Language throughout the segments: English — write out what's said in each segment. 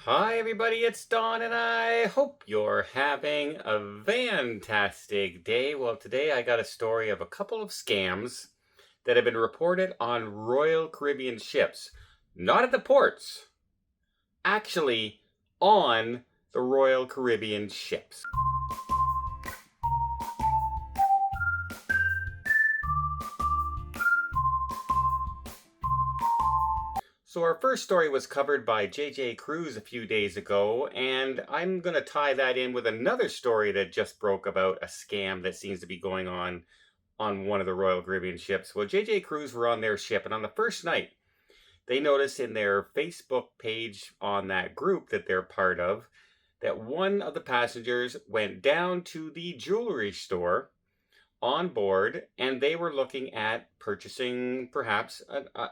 Hi everybody, it's Don and I hope you're having a fantastic day. Well, today I got a story of a couple of scams that have been reported on Royal Caribbean ships. Not at the ports, actually on the Royal Caribbean ships. So our first story was covered by JJ Cruz a few days ago, and I'm going to tie that in with another story that just broke about a scam that seems to be going on one of the Royal Caribbean ships. Well, JJ Cruz were on their ship, and on the first night, they noticed in their Facebook page on that group that they're part of that one of the passengers went down to the jewelry store on board and they were looking at purchasing perhaps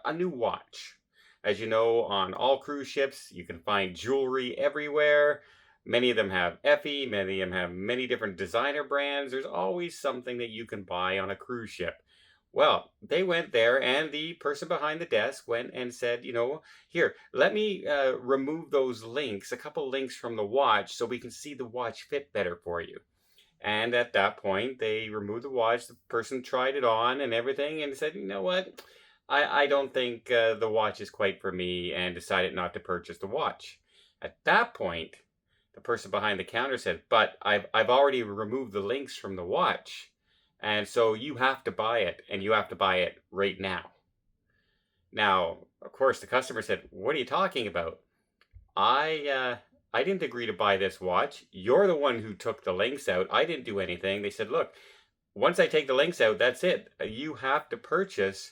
a new watch. As you know, on all cruise ships, you can find jewelry everywhere. Many of them have Effie, many of them have many different designer brands. There's always something that you can buy on a cruise ship. Well, they went there, and the person behind the desk went and said, here, let me remove those links, a couple links from the watch, so we can see the watch fit better for you. And at that point, they removed the watch. The person tried it on and everything and said, you know what? I don't think the watch is quite for me, and decided not to purchase the watch. At that point, the person behind the counter said, but I've already removed the links from the watch. And so you have to buy it, and you have to buy it right now. Now, of course, the customer said, what are you talking about? I didn't agree to buy this watch. You're the one who took the links out. I didn't do anything. They said, look, once I take the links out, that's it. You have to purchase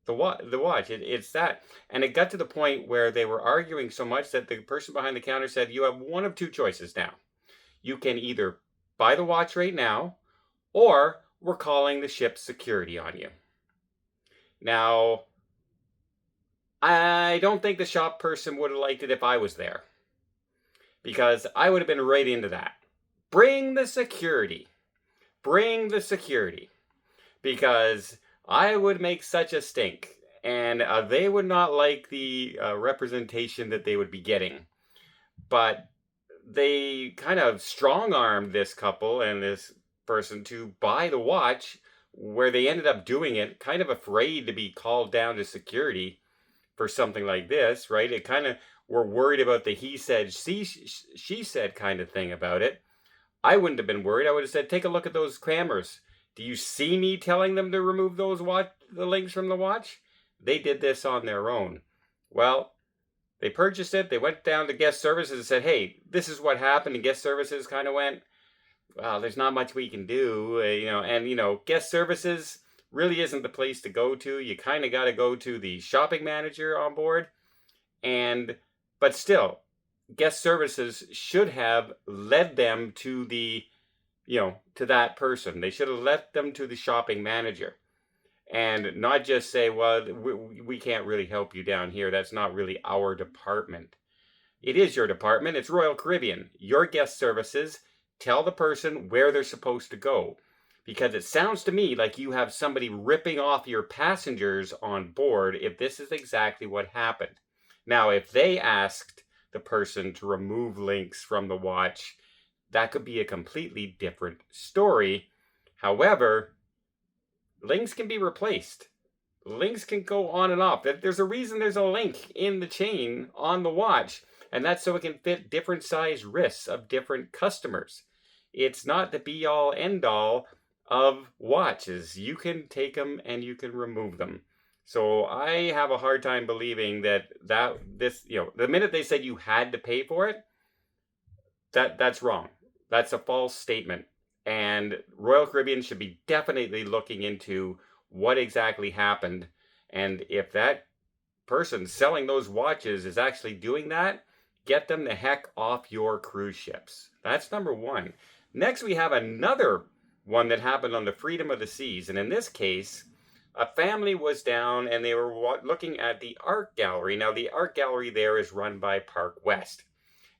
the watch. It's that. And it got to the point where they were arguing so much that the person behind the counter said, you have one of two choices now. You can either buy the watch right now, or we're calling the ship's security on you. Now, I don't think the shop person would have liked it if I was there, because I would have been right into that. Bring the security. Bring the security. Because I would make such a stink, and they would not like the representation that they would be getting. But they kind of strong-armed this couple and this person to buy the watch, where they ended up doing it kind of afraid to be called down to security for something like this, right? It kind of were worried about the he said, she said kind of thing about it. I wouldn't have been worried. I would have said, take a look at those cameras. Do you see me telling them to remove those the links from the watch? They did this on their own. Well, they purchased it. They went down to guest services and said, hey, this is what happened. And guest services kind of went, well, there's not much we can do. Guest services really isn't the place to go to. You kind of got to go to the shopping manager on board. But still, guest services should have led them to to that person. They should have led them to the shopping manager, and not just say, well, we can't really help you down here. That's not really our department. It is your department. It's Royal Caribbean. Your guest services tell the person where they're supposed to go. Because it sounds to me like you have somebody ripping off your passengers on board if this is exactly what happened. Now, if they asked the person to remove links from the watch, that could be a completely different story. However, links can be replaced. Links can go on and off. There's a reason there's a link in the chain on the watch, and that's so it can fit different size wrists of different customers. It's not the be-all, end-all of watches. You can take them and you can remove them. So I have a hard time believing that the minute they said you had to pay for it, that's wrong. That's a false statement. And Royal Caribbean should be definitely looking into what exactly happened. And if that person selling those watches is actually doing that, get them the heck off your cruise ships. That's number one. Next, we have another one that happened on the Freedom of the Seas. And in this case, a family was down and they were looking at the art gallery. Now, the art gallery there is run by Park West.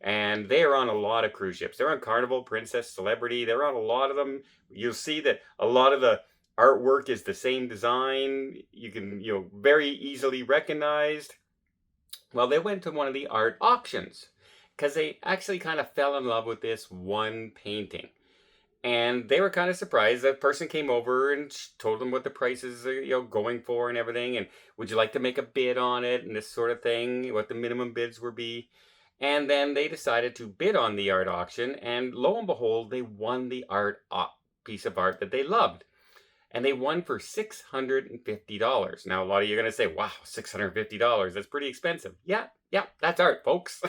And they are on a lot of cruise ships. They're on Carnival, Princess, Celebrity. They're on a lot of them. You'll see that a lot of the artwork is the same design. You can, very easily recognized. Well, they went to one of the art auctions because they actually kind of fell in love with this one painting. And they were kind of surprised. That person came over and told them what the prices are, going for and everything. And would you like to make a bid on it and this sort of thing, what the minimum bids would be. And then they decided to bid on the art auction. And lo and behold, they won the piece of art that they loved. And they won for $650. Now, a lot of you are going to say, wow, $650, that's pretty expensive. Yeah, that's art, folks.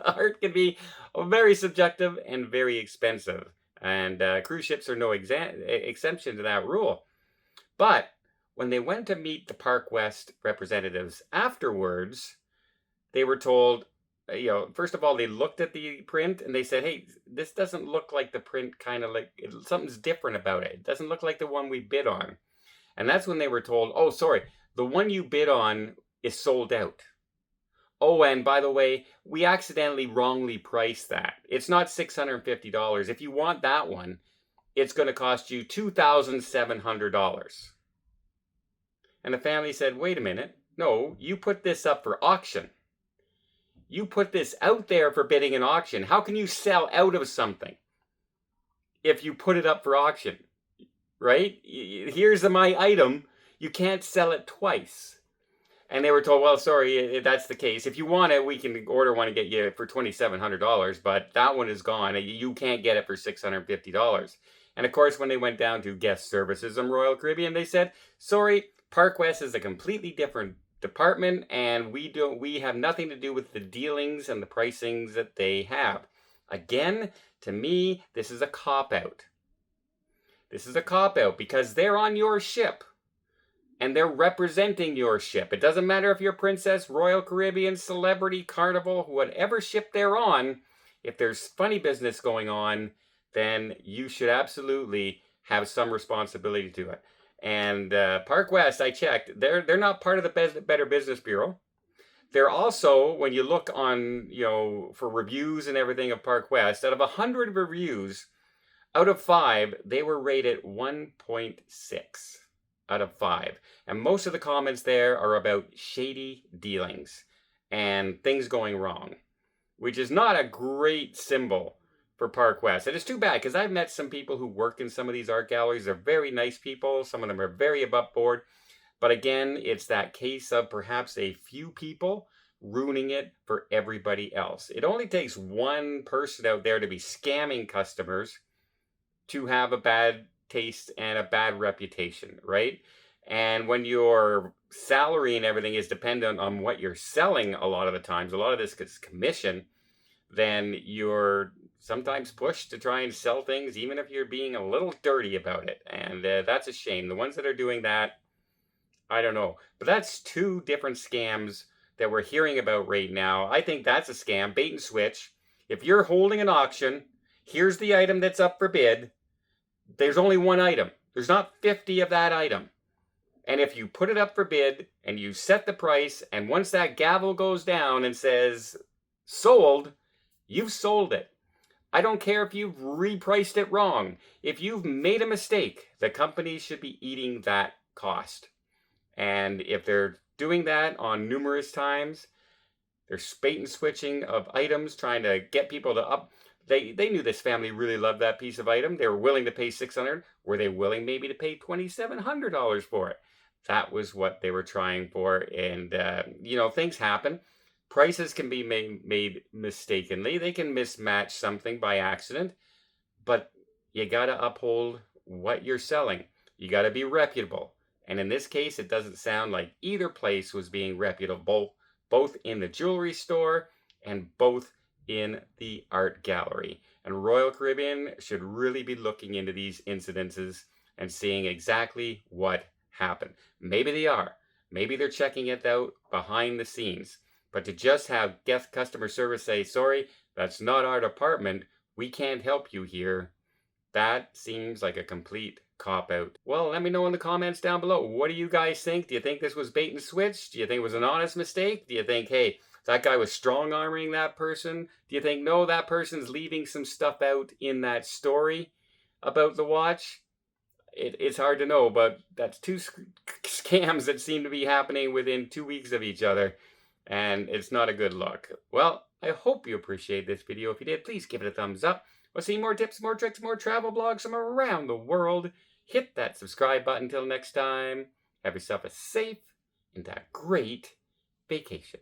Art can be very subjective and very expensive. And cruise ships are no exception to that rule. But when they went to meet the Park West representatives afterwards, they were told, first of all, they looked at the print and they said, hey, this doesn't look like the print, kind of like, something's different about it. It doesn't look like the one we bid on. And that's when they were told, oh, sorry, the one you bid on is sold out. Oh, and by the way, we accidentally wrongly priced that. It's not $650. If you want that one, it's going to cost you $2,700. And the family said, wait a minute. No, you put this up for auction. You put this out there for bidding and auction. How can you sell out of something if you put it up for auction? Right? Here's my item. You can't sell it twice. And they were told, well, sorry, if that's the case. If you want it, we can order one and get you for $2,700, but that one is gone. You can't get it for $650. And of course, when they went down to guest services in Royal Caribbean, they said, sorry, Park West is a completely different department, and we have nothing to do with the dealings and the pricings that they have. Again, to me, this is a cop-out. This is a cop-out because they're on your ship. And they're representing your ship. It doesn't matter if you're Princess, Royal Caribbean, Celebrity, Carnival, whatever ship they're on. If there's funny business going on, then you should absolutely have some responsibility to it. And Park West, I checked, they're not part of the Better Business Bureau. They're also, when you look on, for reviews and everything of Park West, out of 100 reviews, out of 5, they were rated 1.6. out of 5. And most of the comments there are about shady dealings and things going wrong, which is not a great symbol for Park West. And it's too bad because I've met some people who work in some of these art galleries. They're very nice people. Some of them are very above board. But again, it's that case of perhaps a few people ruining it for everybody else. It only takes one person out there to be scamming customers to have a bad taste and a bad reputation, right? And when your salary and everything is dependent on what you're selling a lot of the times, a lot of this is commission, then you're sometimes pushed to try and sell things even if you're being a little dirty about it. And that's a shame. The ones that are doing that, I don't know. But that's 2 different scams that we're hearing about right now. I think that's a scam, bait and switch. If you're holding an auction, here's the item that's up for bid. There's only one item. There's not 50 of that item. And if you put it up for bid and you set the price, and once that gavel goes down and says sold, you've sold it. I don't care if you've repriced it wrong. If you've made a mistake, the company should be eating that cost. And if they're doing that on numerous times, they're bait and switching of items, trying to get people to up. They knew this family really loved that piece of item. They were willing to pay $600. Were they willing maybe to pay $2,700 for it? That was what they were trying for. And, things happen. Prices can be made mistakenly. They can mismatch something by accident. But you got to uphold what you're selling. You got to be reputable. And in this case, it doesn't sound like either place was being reputable, both in the jewelry store and both in the art gallery. And Royal Caribbean should really be looking into these incidences and seeing exactly what happened. Maybe they are. Maybe they're checking it out behind the scenes. But to just have guest customer service say, sorry, that's not our department, we can't help you here, that seems like a complete cop-out. Well, let me know in the comments down below. What do you guys think? Do you think this was bait and switch? Do you think it was an honest mistake? Do you think, hey, that guy was strong-arming that person? Do you think, no, that person's leaving some stuff out in that story about the watch? It's hard to know, but that's 2 scams that seem to be happening within 2 weeks of each other. and it's not a good look. Well, I hope you appreciate this video. If you did, please give it a thumbs up. Want to see more tips, more tricks, more travel blogs from around the world? Hit that subscribe button. Until next time, have yourself a safe and a great vacation.